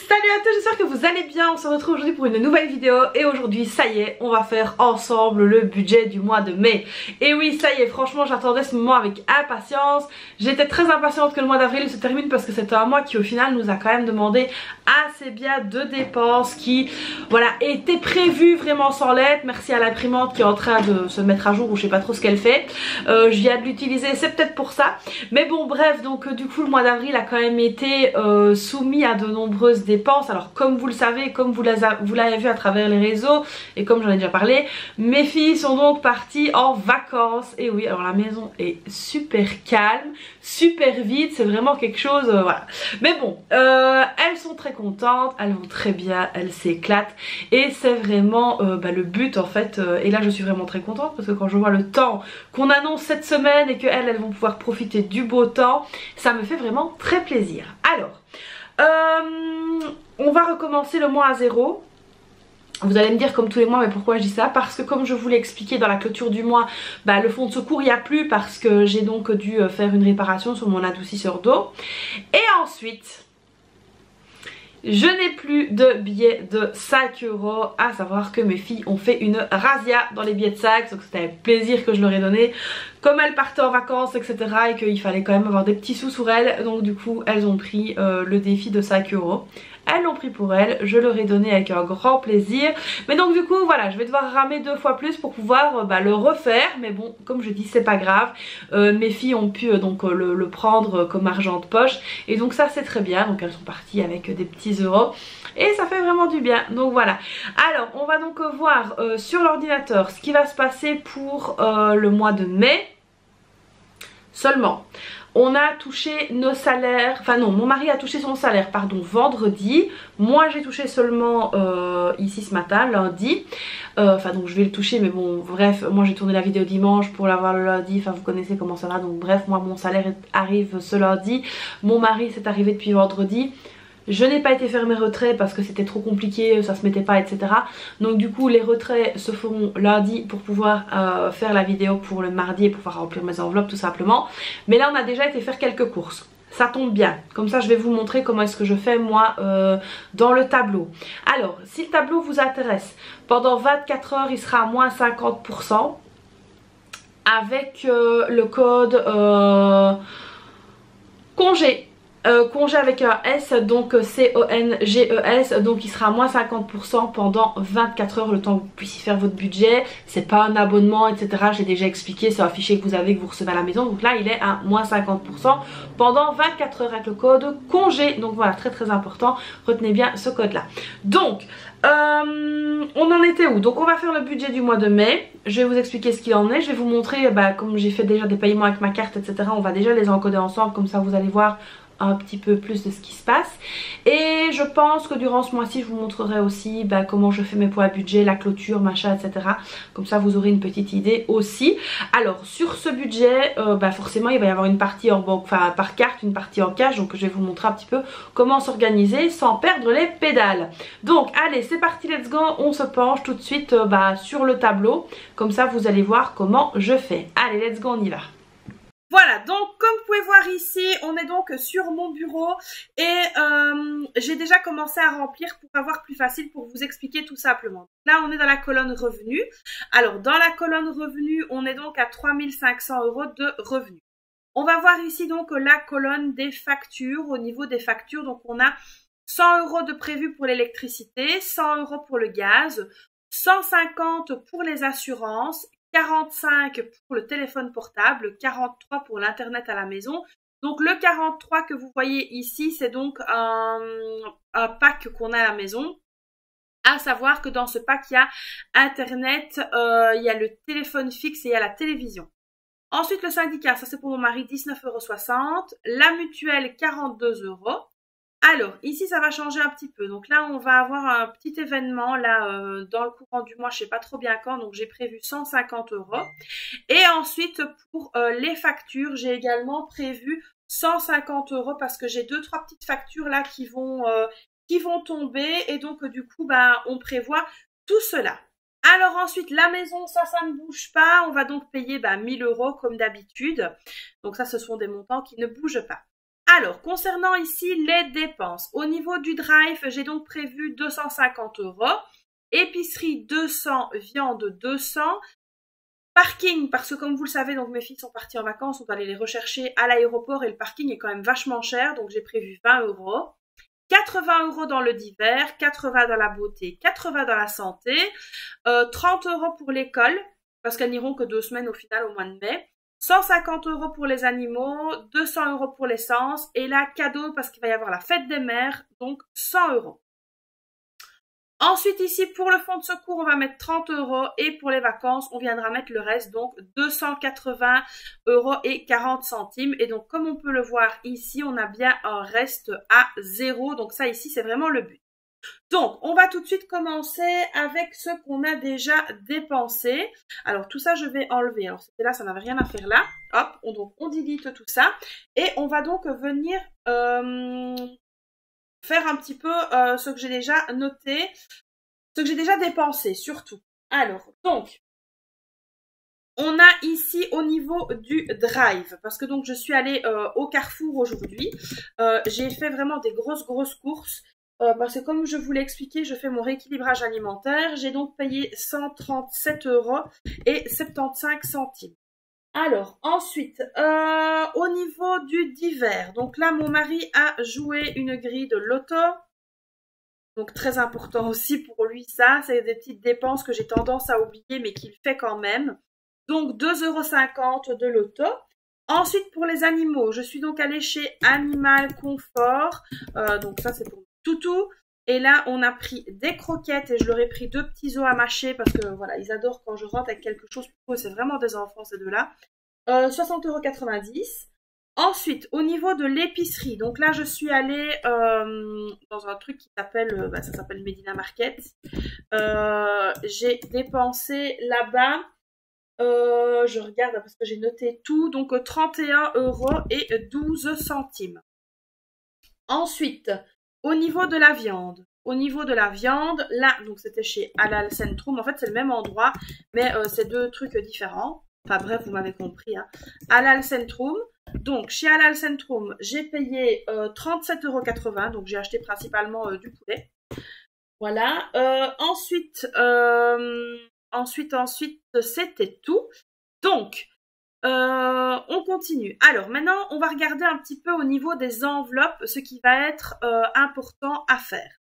Salut à tous, j'espère que vous allez bien. On se retrouve aujourd'hui pour une nouvelle vidéo et aujourd'hui ça y est, on va faire ensemble le budget du mois de mai. Et oui, ça y est, franchement j'attendais ce moment avec impatience. J'étais très impatiente que le mois d'avril se termine parce que c'était un mois qui au final nous a quand même demandé assez bien de dépenses qui voilà étaient prévues vraiment sans lettres. Merci à l'imprimante qui est en train de se mettre à jour ou je sais pas trop ce qu'elle fait. Je viens de l'utiliser, c'est peut-être pour ça. Mais bon bref, donc du coup le mois d'avril a quand même été soumis à de nombreuses dépenses. Alors comme vous le savez, comme vous l'avez vu à travers les réseaux et comme j'en ai déjà parlé, mes filles sont donc parties en vacances. Et oui, alors la maison est super calme, super vide, c'est vraiment quelque chose, voilà. Mais bon, elles sont très contentes, elles vont très bien, elles s'éclatent et c'est vraiment le but en fait. Et là je suis vraiment très contente parce que quand je vois le temps qu'on annonce cette semaine et qu'elles vont pouvoir profiter du beau temps, ça me fait vraiment très plaisir. Alors, on va recommencer le mois à zéro. Vous allez me dire comme tous les mois, mais pourquoi je dis ça? Parce que comme je vous l'ai expliqué dans la clôture du mois, le fond de secours il n'y a plus parce que j'ai donc dû faire une réparation sur mon adoucisseur d'eau. Et ensuite, je n'ai plus de billets de 5 €, à savoir que mes filles ont fait une razzia dans les billets de 5, donc c'était avec plaisir que je leur ai donné. Comme elles partaient en vacances etc et qu'il fallait quand même avoir des petits sous sur elles, donc du coup elles ont pris le défi de 5 €. Elles l'ont pris pour elles, je leur ai donné avec un grand plaisir. Mais donc du coup voilà, je vais devoir ramer 2 fois plus pour pouvoir le refaire. Mais bon, comme je dis, c'est pas grave. Mes filles ont pu donc le prendre comme argent de poche. Et donc ça c'est très bien, donc elles sont parties avec des petits euros. Et ça fait vraiment du bien, donc voilà. Alors on va donc voir sur l'ordinateur ce qui va se passer pour le mois de mai. Seulement, on a touché nos salaires, enfin non, mon mari a touché son salaire, pardon, vendredi. Moi j'ai touché seulement ici ce matin, lundi. Enfin donc je vais le toucher, mais bon bref, moi j'ai tourné la vidéo dimanche pour l'avoir le lundi. Enfin vous connaissez comment ça va, donc bref, moi mon salaire arrive ce lundi. Mon mari c'est arrivé depuis vendredi. Je n'ai pas été faire mes retraits parce que c'était trop compliqué, ça se mettait pas etc. Donc du coup les retraits se feront lundi pour pouvoir faire la vidéo pour le mardi et pour pouvoir remplir mes enveloppes tout simplement. Mais là on a déjà été faire quelques courses. Ça tombe bien, comme ça je vais vous montrer comment est-ce que je fais moi dans le tableau. Alors si le tableau vous intéresse, pendant 24 heures il sera à moins 50% avec le code congé. Congé avec un S, donc C-O-N-G-E-S, donc il sera à moins 50% pendant 24 heures, le temps que vous puissiez faire votre budget. C'est pas un abonnement etc, j'ai déjà expliqué, c'est un fichier que vous avez, que vous recevez à la maison. Donc là il est à moins 50% pendant 24 heures avec le code congé. Donc voilà, très très important, retenez bien ce code là. Donc on en était où? Donc on va faire le budget du mois de mai. Je vais vous expliquer ce qu'il en est, je vais vous montrer comme j'ai fait déjà des paiements avec ma carte etc, on va déjà les encoder ensemble, comme ça vous allez voir un petit peu plus de ce qui se passe. Et je pense que durant ce mois-ci je vous montrerai aussi comment je fais mes poids à budget, la clôture, machin etc. Comme ça vous aurez une petite idée aussi. Alors sur ce budget forcément il va y avoir une partie en banque, enfin par carte, une partie en cash. Donc je vais vous montrer un petit peu comment s'organiser sans perdre les pédales. Donc allez c'est parti, let's go. On se penche tout de suite sur le tableau. Comme ça vous allez voir comment je fais. Allez let's go, on y va. Voilà, donc comme vous pouvez voir ici, on est donc sur mon bureau et j'ai déjà commencé à remplir pour avoir plus facile pour vous expliquer tout simplement. Là, on est dans la colonne revenus. Alors, dans la colonne revenus, on est donc à 3 500 € de revenus. On va voir ici donc la colonne des factures. Au niveau des factures, donc on a 100 € de prévu pour l'électricité, 100 € pour le gaz, 150 pour les assurances, 45 pour le téléphone portable, 43 pour l'internet à la maison. Donc le 43 que vous voyez ici, c'est donc un pack qu'on a à la maison. À savoir que dans ce pack, il y a internet, il y a le téléphone fixe et il y a la télévision. Ensuite le syndicat, ça c'est pour mon mari, 19,60 €. La mutuelle, 42 €. Alors, ici, ça va changer un petit peu. Donc là, on va avoir un petit événement là dans le courant du mois, je sais pas trop bien quand. Donc, j'ai prévu 150 €. Et ensuite, pour les factures, j'ai également prévu 150 € parce que j'ai 2-3 petites factures là qui vont tomber. Et donc, du coup, on prévoit tout cela. Alors ensuite, la maison, ça ne bouge pas. On va donc payer 1000 € comme d'habitude. Donc ça, ce sont des montants qui ne bougent pas. Alors, concernant ici les dépenses, au niveau du drive, j'ai donc prévu 250 €, épicerie 200, viande 200, parking, parce que comme vous le savez, donc mes filles sont parties en vacances, on doit aller les rechercher à l'aéroport et le parking est quand même vachement cher, donc j'ai prévu 20 €. 80 € dans le divers, 80 dans la beauté, 80 dans la santé, 30 € pour l'école, parce qu'elles n'iront que 2 semaines au final au mois de mai, 150 € pour les animaux, 200 € pour l'essence, et là, cadeau, parce qu'il va y avoir la fête des mères, donc 100 €. Ensuite, ici, pour le fonds de secours, on va mettre 30 €, et pour les vacances, on viendra mettre le reste, donc 280 € et 40 centimes. Et donc, comme on peut le voir ici, on a bien un reste à 0. Donc ça, ici, c'est vraiment le but. Donc, on va tout de suite commencer avec ce qu'on a déjà dépensé. Alors, tout ça, je vais enlever. Alors, c'était là, ça n'avait rien à faire là. Hop, on delete tout ça. Et on va donc venir faire un petit peu ce que j'ai déjà noté, ce que j'ai déjà dépensé surtout. Alors, donc, on a ici au niveau du drive, parce que donc je suis allée au Carrefour aujourd'hui, j'ai fait vraiment des grosses courses, parce que comme je vous l'ai expliqué, je fais mon rééquilibrage alimentaire, j'ai donc payé 137 € et 75 centimes. Alors, ensuite, au niveau du divers, donc là, mon mari a joué une grille de loto. Donc, très important aussi pour lui, ça. C'est des petites dépenses que j'ai tendance à oublier, mais qu'il fait quand même. Donc, 2,50 € de loto. Ensuite, pour les animaux, je suis donc allée chez Animal Confort. Donc, ça, c'est pour toutou. Et là, on a pris des croquettes et je leur ai pris 2 petits os à mâcher parce que voilà, ils adorent quand je rentre avec quelque chose pour eux. C'est vraiment des enfants, ces deux-là. 60,90 €. Ensuite, au niveau de l'épicerie, donc là, je suis allée dans un truc qui s'appelle, ça s'appelle Medina Market. J'ai dépensé là-bas, je regarde parce que j'ai noté tout, donc 31 € et 12 centimes. Ensuite, au niveau de la viande. Au niveau de la viande, là, donc c'était chez Halal Centrum. En fait, c'est le même endroit, mais c'est 2 trucs différents. Enfin bref, vous m'avez compris. Hein. Halal Centrum. Donc, chez Halal Centrum, j'ai payé 37,80 €. Donc, j'ai acheté principalement du poulet. Voilà. Ensuite, c'était tout. Donc, on continue. Alors, maintenant, on va regarder un petit peu au niveau des enveloppes, ce qui va être important à faire.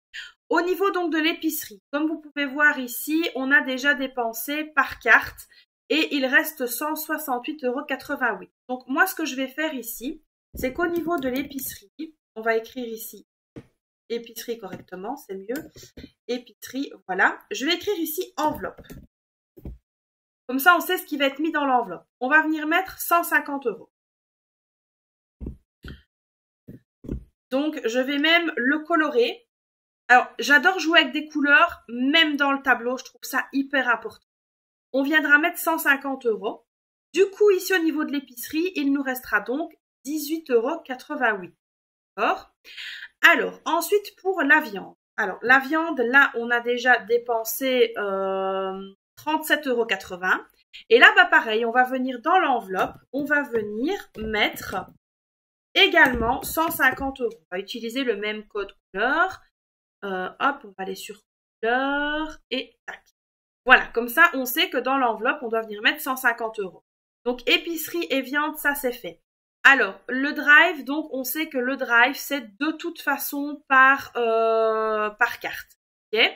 Au niveau donc de l'épicerie, comme vous pouvez voir ici, on a déjà dépensé par carte et il reste 168,88 €. Donc moi, ce que je vais faire ici, c'est qu'au niveau de l'épicerie, on va écrire ici épicerie correctement, c'est mieux. Épicerie, voilà. Je vais écrire ici enveloppe. Comme ça, on sait ce qui va être mis dans l'enveloppe. On va venir mettre 150 €. Donc, je vais même le colorer. Alors, j'adore jouer avec des couleurs, même dans le tableau, je trouve ça hyper important. On viendra mettre 150 €. Du coup, ici, au niveau de l'épicerie, il nous restera donc 18,88 €. D'accord ? Alors, ensuite, pour la viande. Alors, la viande, là, on a déjà dépensé 37,80 €. Et là, bah, pareil, on va venir dans l'enveloppe, on va venir mettre également 150 €. On va utiliser le même code couleur. Hop, on va aller sur couleur et tac. Voilà, comme ça, on sait que dans l'enveloppe, on doit venir mettre 150 €. Donc, épicerie et viande, ça, c'est fait. Alors, le drive, donc, on sait que le drive, c'est de toute façon par carte. Okay.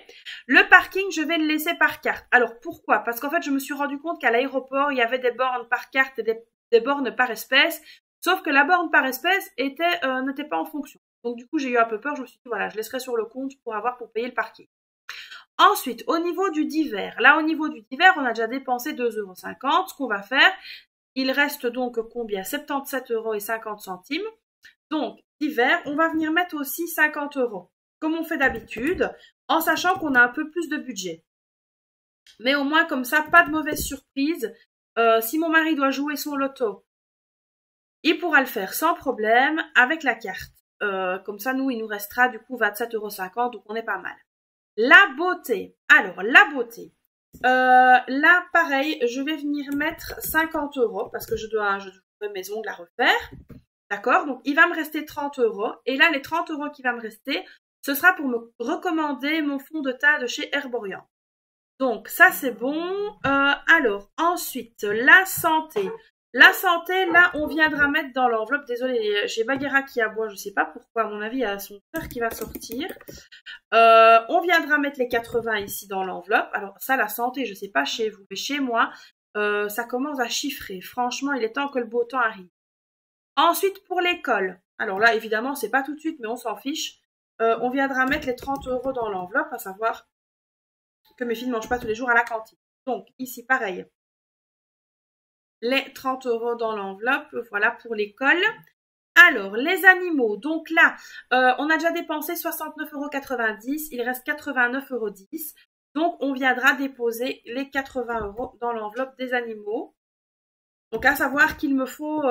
Le parking, je vais le laisser par carte. Alors, pourquoi? Parce qu'en fait, je me suis rendu compte qu'à l'aéroport, il y avait des bornes par carte et des bornes par espèce. Sauf que la borne par espèce n'était pas en fonction. Donc, du coup, j'ai eu un peu peur. Je me suis dit, voilà, je laisserai sur le compte pour payer le parking. Ensuite, au niveau du divers. Là, au niveau du divers, on a déjà dépensé 2,50 €. Ce qu'on va faire, il reste donc combien? 77,50 €. Donc, divers, on va venir mettre aussi 50 €. Comme on fait d'habitude, en sachant qu'on a un peu plus de budget. Mais au moins, comme ça, pas de mauvaise surprise. Si mon mari doit jouer son loto, il pourra le faire sans problème avec la carte. Comme ça, nous, il nous restera du coup 27,50 €, donc on est pas mal. La beauté. Alors, la beauté. Là, pareil, je vais venir mettre 50 € parce que je dois mes ongles à refaire. D'accord? Donc, il va me rester 30 €. Et là, les 30 € qui va me rester, ce sera pour me recommander mon fond de teint de chez Herborian. Donc, ça, c'est bon. Alors, ensuite, la santé. La santé, là, on viendra mettre dans l'enveloppe. Désolée, j'ai Bagheera qui aboie, je sais pas pourquoi. À mon avis, il y a son frère qui va sortir. On viendra mettre les 80 ici dans l'enveloppe. Alors, ça, la santé, je sais pas chez vous, mais chez moi, ça commence à chiffrer. Franchement, il est temps que le beau temps arrive. Ensuite, pour l'école. Alors là, évidemment, c'est pas tout de suite, mais on s'en fiche. On viendra mettre les 30 € dans l'enveloppe, à savoir que mes filles ne mangent pas tous les jours à la cantine. Donc, ici, pareil. Les 30 € dans l'enveloppe, voilà pour l'école. Alors, les animaux. Donc là, on a déjà dépensé 69,90 €. Il reste 89,10 €. Donc, on viendra déposer les 80 € dans l'enveloppe des animaux. Donc, à savoir qu'il me faut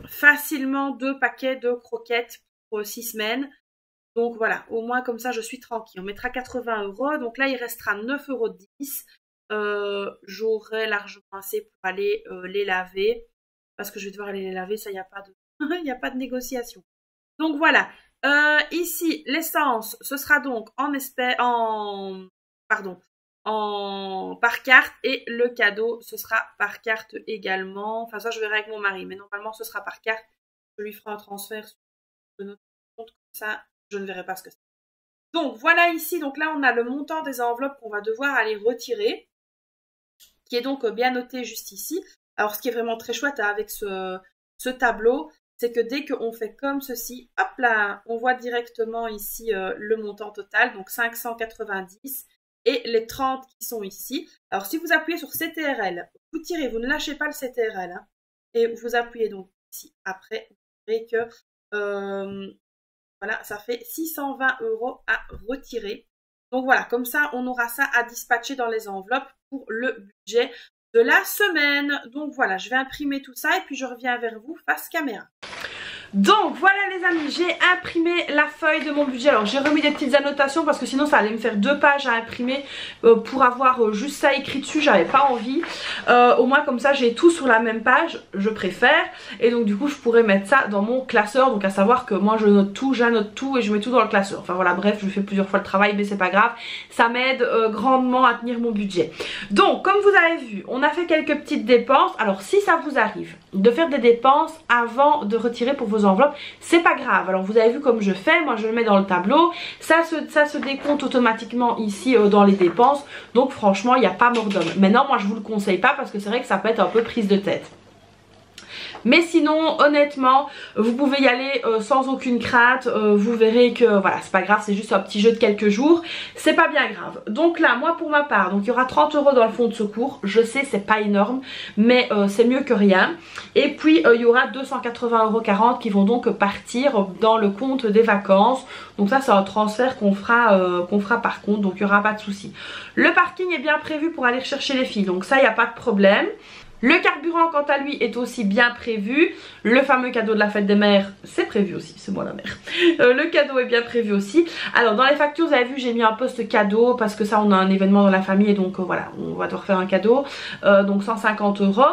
facilement 2 paquets de croquettes pour 6 semaines. Donc voilà, au moins comme ça je suis tranquille. On mettra 80 €, donc là il restera 9,10 €. J'aurai largement assez pour aller les laver, parce que je vais devoir aller les laver, ça il n'y a pas de il y a pas de négociation. Donc voilà, ici l'essence, ce sera donc par carte, et le cadeau ce sera par carte également. Enfin ça je verrai avec mon mari, mais normalement ce sera par carte. Je lui ferai un transfert sur notre compte, comme ça je ne verrai pas ce que c'est. Donc voilà ici, donc là on a le montant des enveloppes qu'on va devoir aller retirer, qui est donc bien noté juste ici. Alors ce qui est vraiment très chouette avec ce tableau, c'est que dès qu'on fait comme ceci, hop là, on voit directement ici le montant total, donc 590, et les 30 qui sont ici. Alors si vous appuyez sur CTRL, vous tirez, vous ne lâchez pas le CTRL, hein, et vous appuyez donc ici. Après, vous verrez que voilà, ça fait 620 € à retirer. Donc voilà, comme ça, on aura ça à dispatcher dans les enveloppes pour le budget de la semaine. Donc voilà, je vais imprimer tout ça et puis je reviens vers vous face caméra. Donc voilà les amis, j'ai imprimé la feuille de mon budget. Alors j'ai remis des petites annotations parce que sinon ça allait me faire 2 pages à imprimer pour avoir juste ça écrit dessus, j'avais pas envie. Au moins comme ça j'ai tout sur la même page, je préfère. Et donc du coup je pourrais mettre ça dans mon classeur. Donc à savoir que moi je note tout, j'annote tout et je mets tout dans le classeur. Enfin voilà, bref, je fais plusieurs fois le travail mais c'est pas grave. Ça m'aide grandement à tenir mon budget. Donc comme vous avez vu, on a fait quelques petites dépenses. Alors si ça vous arrive de faire des dépenses avant de retirer pour vos enveloppes, c'est pas grave. Alors vous avez vu comme je fais, moi je le mets dans le tableau, ça se décompte automatiquement ici dans les dépenses, donc franchement il n'y a pas mort d'homme. Maintenant moi je vous le conseille pas parce que c'est vrai que ça peut être un peu prise de tête. Mais sinon honnêtement vous pouvez y aller sans aucune crainte, vous verrez que voilà c'est pas grave, c'est juste un petit jeu de quelques jours, c'est pas bien grave. Donc là moi pour ma part, donc il y aura 30 € dans le fonds de secours, je sais c'est pas énorme mais c'est mieux que rien. Et puis il y aura 280,40 € qui vont donc partir dans le compte des vacances. Donc ça c'est un transfert qu'on fera par compte, donc il n'y aura pas de souci. Le parking est bien prévu pour aller chercher les filles, donc ça il n'y a pas de problème. Le carburant quant à lui est aussi bien prévu. Le fameux cadeau de la fête des mères, c'est prévu aussi, c'est moi la mère. Le cadeau est bien prévu aussi. Alors dans les factures vous avez vu j'ai mis un poste cadeau parce que ça on a un événement dans la famille et donc voilà on va devoir faire un cadeau. Donc 150 €.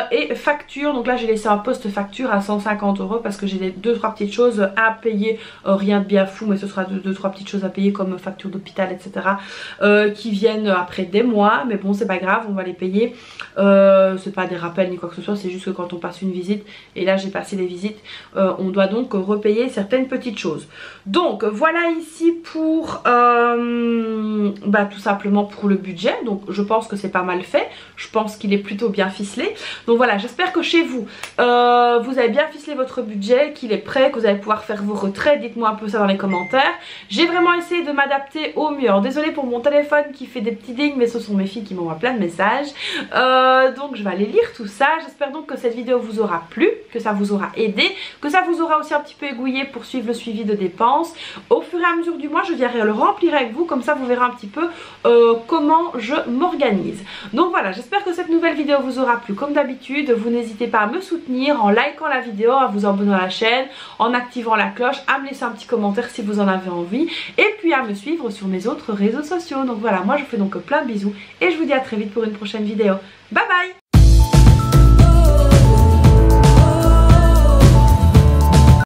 Et facture, donc là j'ai laissé un poste facture à 150 € parce que j'ai 2-3 petites choses à payer, rien de bien fou mais ce sera 2-3 petites choses à payer comme facture d'hôpital etc. Qui viennent après des mois, mais bon c'est pas grave, on va les payer. C'est pas des rappels ni quoi que ce soit, c'est juste que quand on passe une visite, et là j'ai passé des visites, on doit donc repayer certaines petites choses. Donc voilà ici pour tout simplement pour le budget. Donc je pense que c'est pas mal fait, je pense qu'il est plutôt bien ficelé. Donc voilà, j'espère que chez vous, vous avez bien ficelé votre budget, qu'il est prêt, que vous allez pouvoir faire vos retraits. Dites-moi un peu ça dans les commentaires. J'ai vraiment essayé de m'adapter au mieux. Alors désolée pour mon téléphone qui fait des petits dings, mais ce sont mes filles qui m'envoient plein de messages. Donc je vais aller lire tout ça. J'espère donc que cette vidéo vous aura plu, que ça vous aura aidé, que ça vous aura aussi un petit peu aiguillé pour suivre le suivi de dépenses. Au fur et à mesure du mois, je viendrai le remplir avec vous, comme ça vous verrez un petit peu comment je m'organise. Donc voilà, j'espère que cette nouvelle vidéo vous aura plu. Comme d'habitude, vous n'hésitez pas à me soutenir en likant la vidéo, à vous abonner à la chaîne, en activant la cloche, à me laisser un petit commentaire si vous en avez envie, et puis à me suivre sur mes autres réseaux sociaux. Donc voilà, moi je vous fais donc plein de bisous et je vous dis à très vite pour une prochaine vidéo. Bye bye!